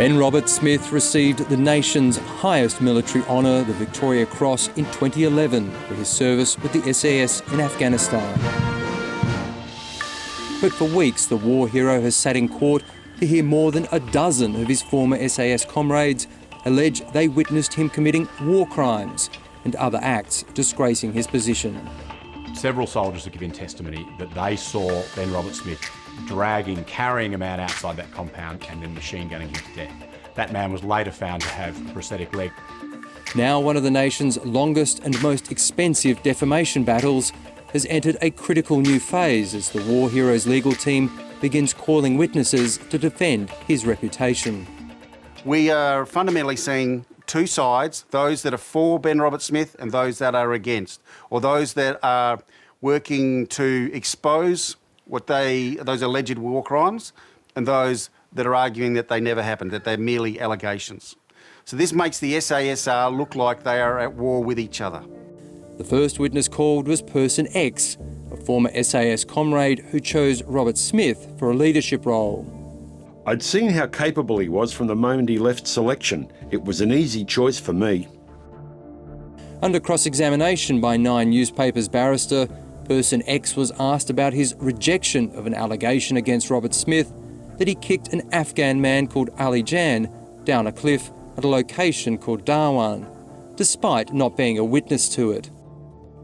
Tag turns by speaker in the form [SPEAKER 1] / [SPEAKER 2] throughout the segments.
[SPEAKER 1] Ben Robert Smith received the nation's highest military honour, the Victoria Cross, in 2011 for his service with the SAS in Afghanistan. But for weeks, the war hero has sat in court to hear more than a dozen of his former SAS comrades allege they witnessed him committing war crimes and other acts disgracing his position.
[SPEAKER 2] Several soldiers have given testimony that they saw Ben Robert Smith carrying a man outside that compound and then machine gunning him to death. That man was later found to have a prosthetic leg.
[SPEAKER 1] Now one of the nation's longest and most expensive defamation battles has entered a critical new phase as the war hero's legal team begins calling witnesses to defend his reputation.
[SPEAKER 3] We are fundamentally seeing two sides, those that are for Ben Robert Smith and those that are against, or those that are working to expose those alleged war crimes, and those that are arguing that they never happened, that they're merely allegations. So this makes the SASR look like they are at war with each other.
[SPEAKER 1] The first witness called was Person X, a former SAS comrade who chose Robert Smith for a leadership role.
[SPEAKER 4] I'd seen how capable he was from the moment he left selection. It was an easy choice for me.
[SPEAKER 1] Under cross-examination by Nine Newspapers barrister, Person X was asked about his rejection of an allegation against Robert Smith that he kicked an Afghan man called alleging down a cliff at a location called Darwan, despite not being a witness to it.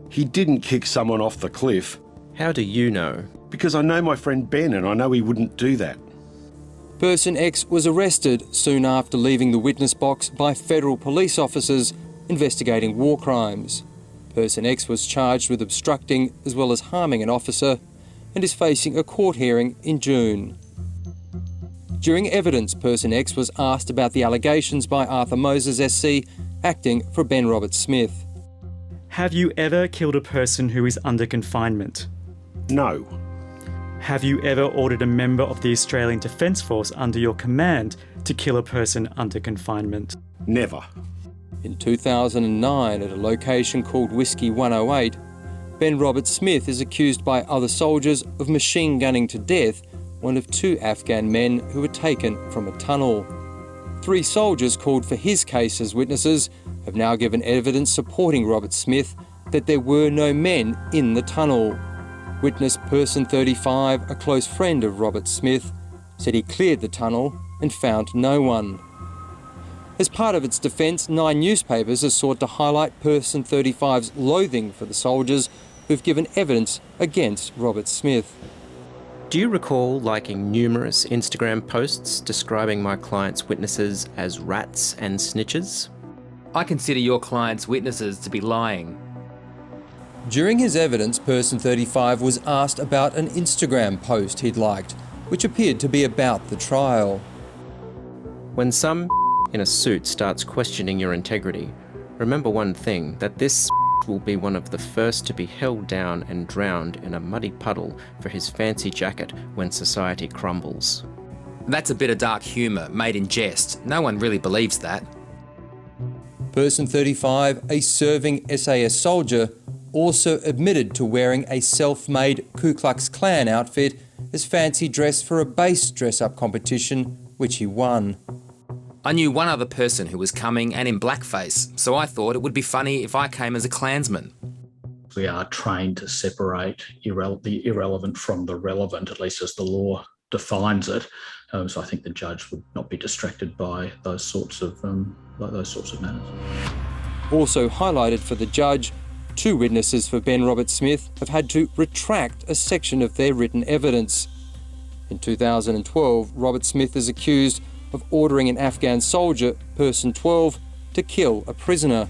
[SPEAKER 4] He didn't kick someone off the cliff.
[SPEAKER 5] How do you know?
[SPEAKER 4] Because I know my friend Ben and I know he wouldn't do that.
[SPEAKER 1] Person X was arrested soon after leaving the witness box by federal police officers investigating war crimes. Person X was charged with obstructing as well as harming an officer and is facing a court hearing in June. During evidence, Person X was asked about the allegations by Arthur Moses SC, acting for Ben Robert Smith.
[SPEAKER 6] Have you ever killed a person who is under confinement?
[SPEAKER 4] No.
[SPEAKER 6] Have you ever ordered a member of the Australian Defence Force under your command to kill a person under confinement?
[SPEAKER 4] Never.
[SPEAKER 1] In 2009, at a location called Whiskey 108, Ben Robert Smith is accused by other soldiers of machine gunning to death one of two Afghan men who were taken from a tunnel. 3 soldiers called for his case as witnesses have now given evidence supporting Robert Smith that there were no men in the tunnel. Witness Person 35, a close friend of Robert Smith, said he cleared the tunnel and found no one. As part of its defence, Nine Newspapers has sought to highlight Person 35's loathing for the soldiers who've given evidence against Robert Smith.
[SPEAKER 5] Do you recall liking numerous Instagram posts describing my client's witnesses as rats and snitches?
[SPEAKER 7] I consider your client's witnesses to be lying.
[SPEAKER 1] During his evidence, Person 35 was asked about an Instagram post he'd liked, which appeared to be about the trial.
[SPEAKER 5] When some in a suit starts questioning your integrity, remember one thing, that this will be one of the first to be held down and drowned in a muddy puddle for his fancy jacket when society crumbles.
[SPEAKER 7] That's a bit of dark humour, made in jest. No one really believes that.
[SPEAKER 1] Person 35, a serving SAS soldier, also admitted to wearing a self-made Ku Klux Klan outfit as fancy dress for a base dress-up competition, which he won.
[SPEAKER 7] I knew one other person who was coming and in blackface, so I thought it would be funny if I came as a Klansman.
[SPEAKER 8] We are trained to separate the irrelevant from the relevant, at least as the law defines it. So I think the judge would not be distracted by those sorts of matters.
[SPEAKER 1] Also highlighted for the judge, 2 witnesses for Ben Robert Smith have had to retract a section of their written evidence. In 2012, Robert Smith is accused of ordering an Afghan soldier, Person 12, to kill a prisoner.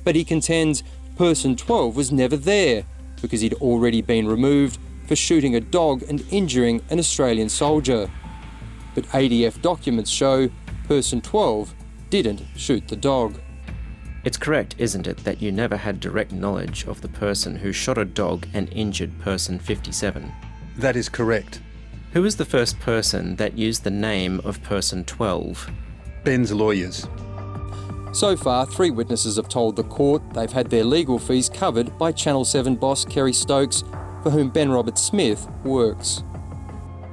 [SPEAKER 1] But he contends Person 12 was never there because he'd already been removed for shooting a dog and injuring an Australian soldier. But ADF documents show Person 12 didn't shoot the dog.
[SPEAKER 5] It's correct, isn't it, that you never had direct knowledge of the person who shot a dog and injured Person 57?
[SPEAKER 9] That is correct.
[SPEAKER 5] Who was the first person that used the name of Person 12?
[SPEAKER 9] Ben's lawyers.
[SPEAKER 1] So far, 3 witnesses have told the court they've had their legal fees covered by Channel 7 boss Kerry Stokes, for whom Ben Robert Smith works.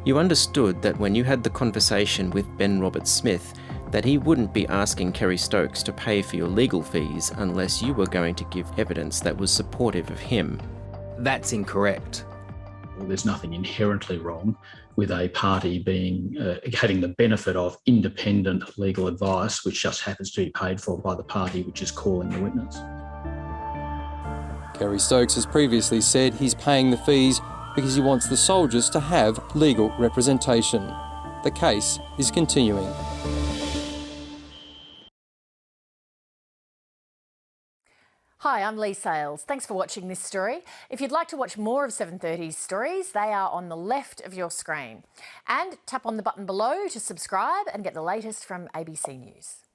[SPEAKER 5] You understood that when you had the conversation with Ben Roberts-Smith, that he wouldn't be asking Kerry Stokes to pay for your legal fees unless you were going to give evidence that was supportive of him.
[SPEAKER 7] That's incorrect.
[SPEAKER 8] Well, there's nothing inherently wrong with a party having the benefit of independent legal advice, which just happens to be paid for by the party which is calling the witness.
[SPEAKER 1] Kerry Stokes has previously said he's paying the fees because he wants the soldiers to have legal representation. The case is continuing.
[SPEAKER 10] Hi, I'm Lee Sales. Thanks for watching this story. If you'd like to watch more of 730's stories, they are on the left of your screen. And tap on the button below to subscribe and get the latest from ABC News.